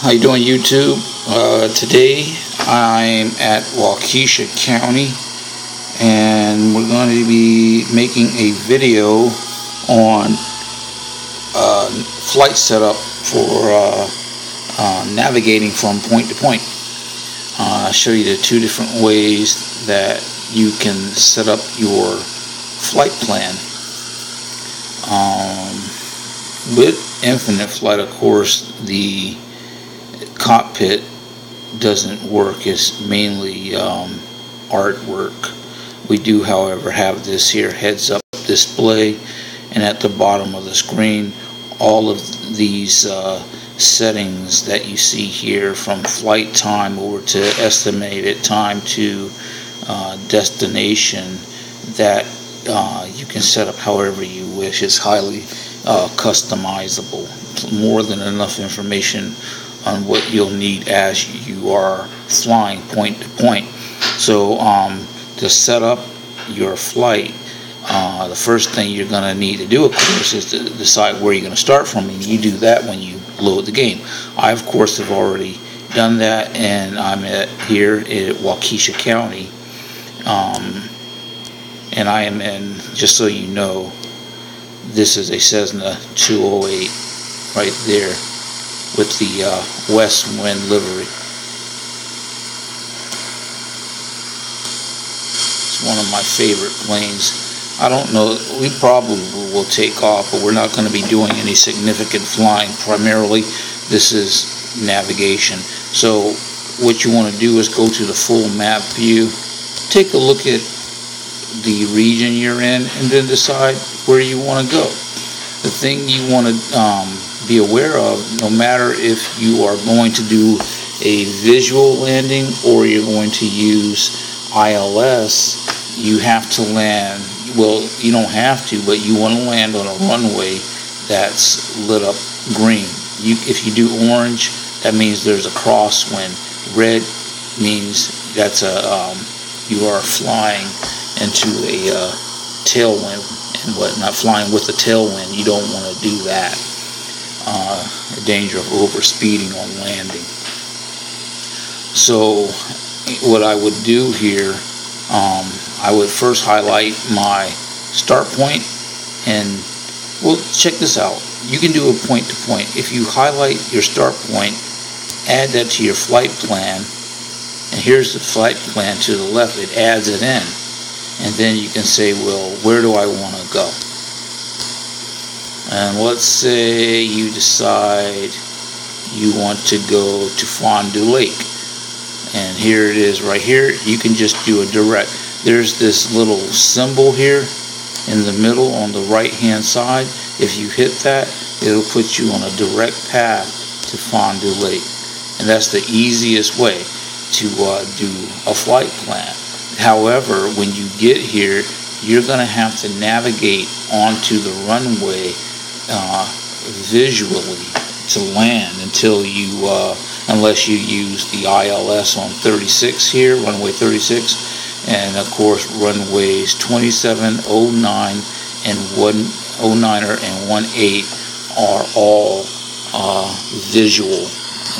How you doing, YouTube? Today I'm at Waukesha County, and we're going to be making a video on flight setup for navigating from point to point. I'll show you the two different ways that you can set up your flight plan. With Infinite Flight, of course, the cockpit doesn't work. It's mainly artwork. We do, however, have this here heads-up display, and at the bottom of the screen, all of these settings that you see here, from flight time over to estimated time to destination, that you can set up however you wish. It's highly customizable. More than enough information on what you'll need as you are flying point to point. So to set up your flight, the first thing you're going to need to do, of course, is to decide where you're going to start from, and you do that when you load the game. I, of course, have already done that, and I'm here at Waukesha County, and I am in, just so you know, this is a Cessna 208 right there with the West Wind livery. It's one of my favorite planes. I don't know, we probably will take off, but we're not going to be doing any significant flying. Primarily, this is navigation. So what you want to do is go to the full map view, take a look at the region you're in, and then decide where you want to go. The thing you want to be aware of, no matter if you are going to do a visual landing or you're going to use ILS, you have to land, well, you don't have to, but you want to land on a runway that's lit up green. If you do orange, that means there's a crosswind. Red means that's you are flying into a tailwind and whatnot, flying with a tailwind. You don't want to do that. Danger of overspeeding on landing. So what I would do here, I would first highlight my start point, and well, check this out. You can do a point to point. If you highlight your start point, add that to your flight plan, and here's the flight plan to the left, it adds it in. And then you can say, well, where do I want to go? And let's say you decide you want to go to Fond du Lac. And here it is right here. You can just do a direct. There's this little symbol here in the middle on the right hand side. If you hit that, it'll put you on a direct path to Fond du Lac. And that's the easiest way to do a flight plan. However, when you get here, you're going to have to navigate onto the runway visually to land until you, unless you use the ILS on 36 here, runway 36, and of course runways 27, 09, and 09er and 18 are all visual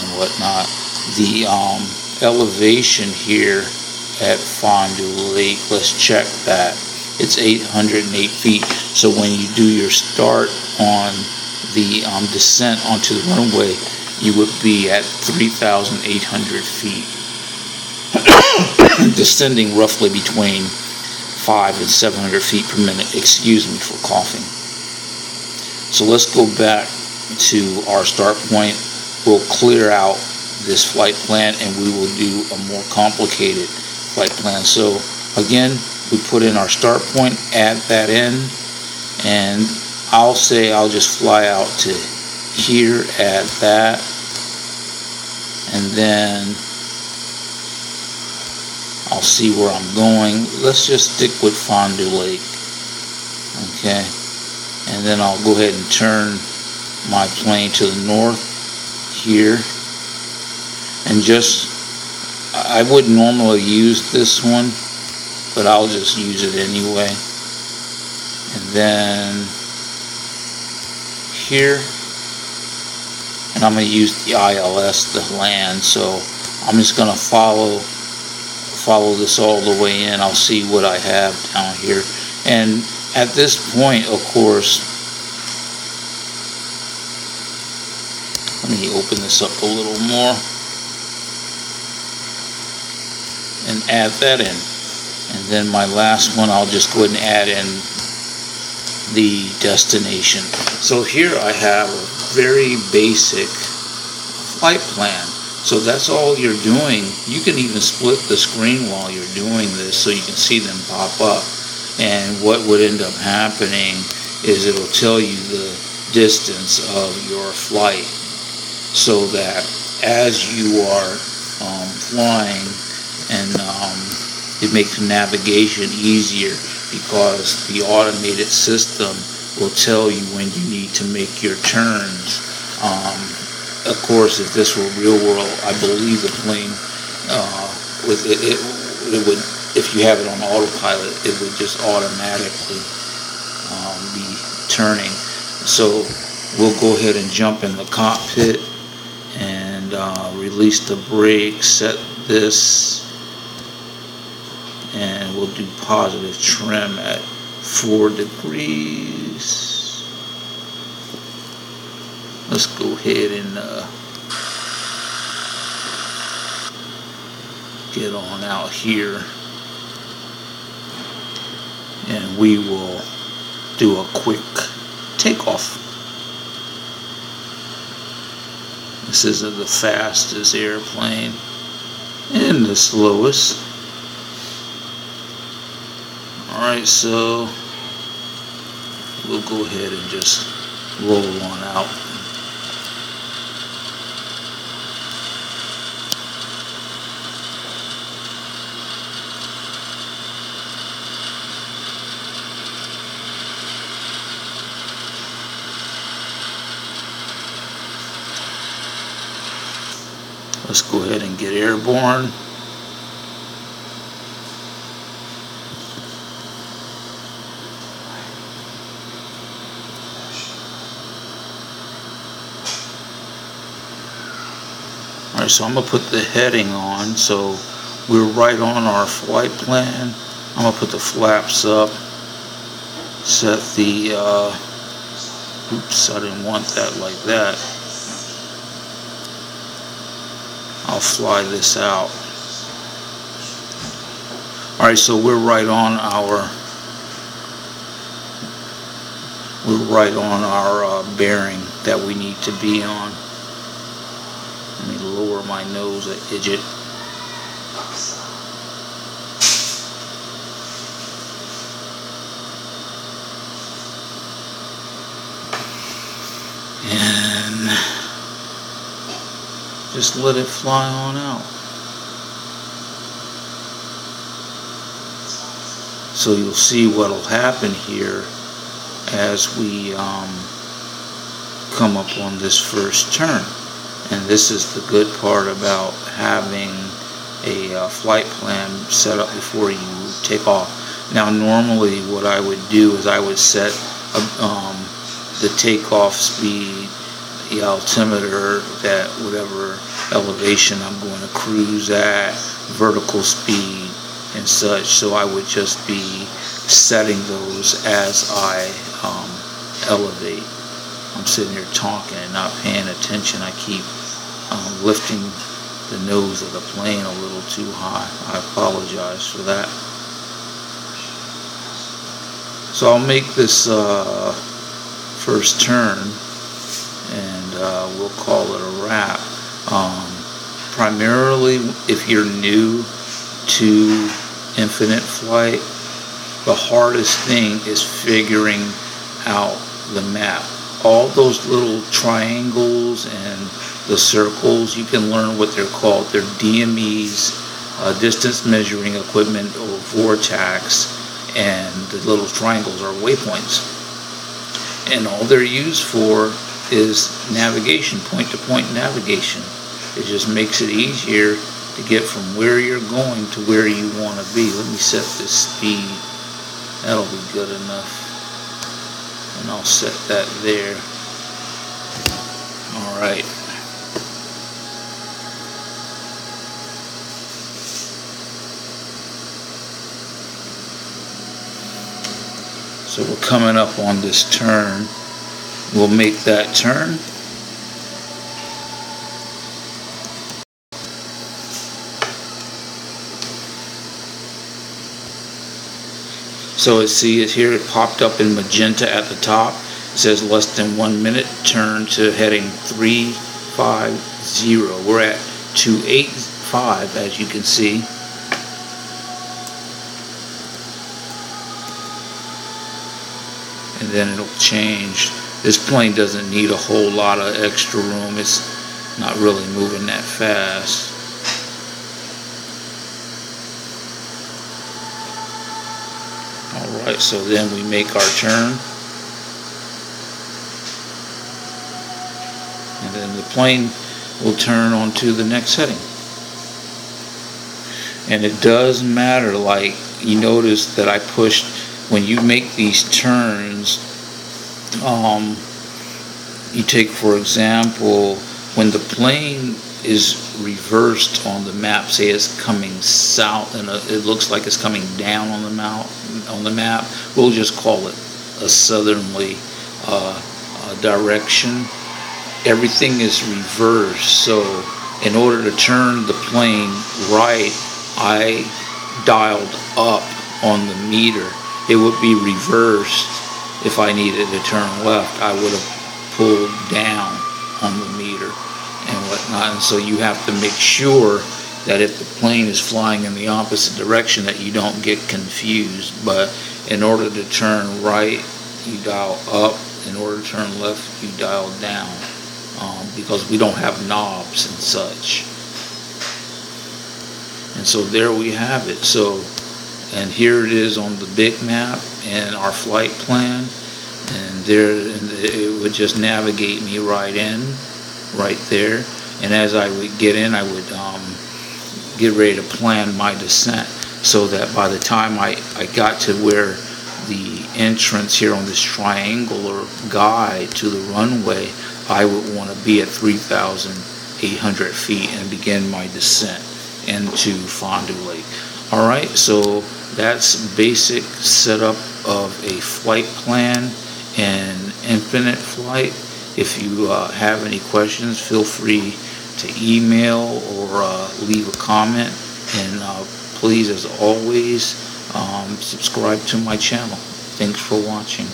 and whatnot. The elevation here at Fond du Lac, let's check that. It's 808 feet. So when you do your start on the descent onto the runway, you would be at 3,800 feet, descending roughly between 500 and 700 feet per minute. Excuse me for coughing. So let's go back to our start point. We'll clear out this flight plan, and we will do a more complicated flight plan. So again, we put in our start point, add that in, and I'll say I'll just fly out to here, add that, and then I'll see where I'm going. Let's just stick with Fond du Lac, okay, and then I'll go ahead and turn my plane to the north here, and just, I wouldn't normally use this one, but I'll just use it anyway. And then here, and I'm going to use the ILS to land. So I'm just going to follow this all the way in. I'll see what I have down here, and at this point, of course, let me open this up a little more and add that in. And then my last one, I'll just go ahead and add in the destination. So here I have a very basic flight plan. So that's all you're doing. You can even split the screen while you're doing this so you can see them pop up. And what would end up happening is it'll tell you the distance of your flight, so that as you are flying, and it makes navigation easier, because the automated system will tell you when you need to make your turns. Of course, if this were real world, I believe the plane it would, if you have it on autopilot, it would just automatically be turning. So we'll go ahead and jump in the cockpit and release the brakes, set this, and we'll do positive trim at 4 degrees. Let's go ahead and get on out here, and we will do a quick takeoff. This isn't the fastest airplane and the slowest. Alright, so we'll go ahead and just roll on out. Let's go ahead and get airborne. Alright, so I'm going to put the heading on, so we're right on our flight plan. I'm going to put the flaps up, set the, oops, I didn't want that like that. I'll fly this out. Alright, so we're right on our bearing that we need to be on. Let me lower my nose a idget. And just let it fly on out. So you'll see what'll happen here as we come up on this first turn. And this is the good part about having a flight plan set up before you take off. Now normally what I would do is I would set the takeoff speed, the altimeter, that whatever elevation I'm going to cruise at, vertical speed and such. So I would just be setting those as I elevate. I'm sitting here talking and not paying attention. I keep lifting the nose of the plane a little too high. I apologize for that. So I'll make this first turn, and we'll call it a wrap. Primarily, if you're new to infinite flight, the hardest thing is figuring out the map. All those little triangles and the circles, you can learn what they're called. They're DMEs, distance measuring equipment, or vortex, and the little triangles are waypoints. And all they're used for is navigation, point-to-point navigation. It just makes it easier to get from where you're going to where you want to be. Let me set this speed. That'll be good enough. And I'll set that there. Alright. So we're coming up on this turn. We'll make that turn. So see it here, it popped up in magenta at the top. It says less than 1 minute, turn to heading 350. We're at 285, as you can see. And then it'll change. This plane doesn't need a whole lot of extra room. It's not really moving that fast. Alright, so then we make our turn. And then the plane will turn onto the next heading. And it does matter, like you notice that I pushed, when you make these turns, you take, for example, when the plane is reversed on the map, say it's coming south and it looks like it's coming down on the map, we'll just call it a southerly direction. Everything is reversed, so in order to turn the plane right, I dialed up on the meter. It would be reversed. If I needed to turn left, I would have pulled down on the meter and whatnot. And so you have to make sure that if the plane is flying in the opposite direction, that you don't get confused. But in order to turn right, you dial up. In order to turn left, you dial down, because we don't have knobs and such. And so there we have it. So, and here it is on the big map and our flight plan, and there it would just navigate me right there. And as I would get in, I would get ready to plan my descent, so that by the time I got to where the entrance here on this triangular guide to the runway, I would want to be at 3,800 feet and begin my descent into Fond du Lac. Alright, so that's basic setup of a flight plan and infinite flight. If you have any questions, feel free to email or leave a comment, and please, as always, subscribe to my channel. Thanks for watching.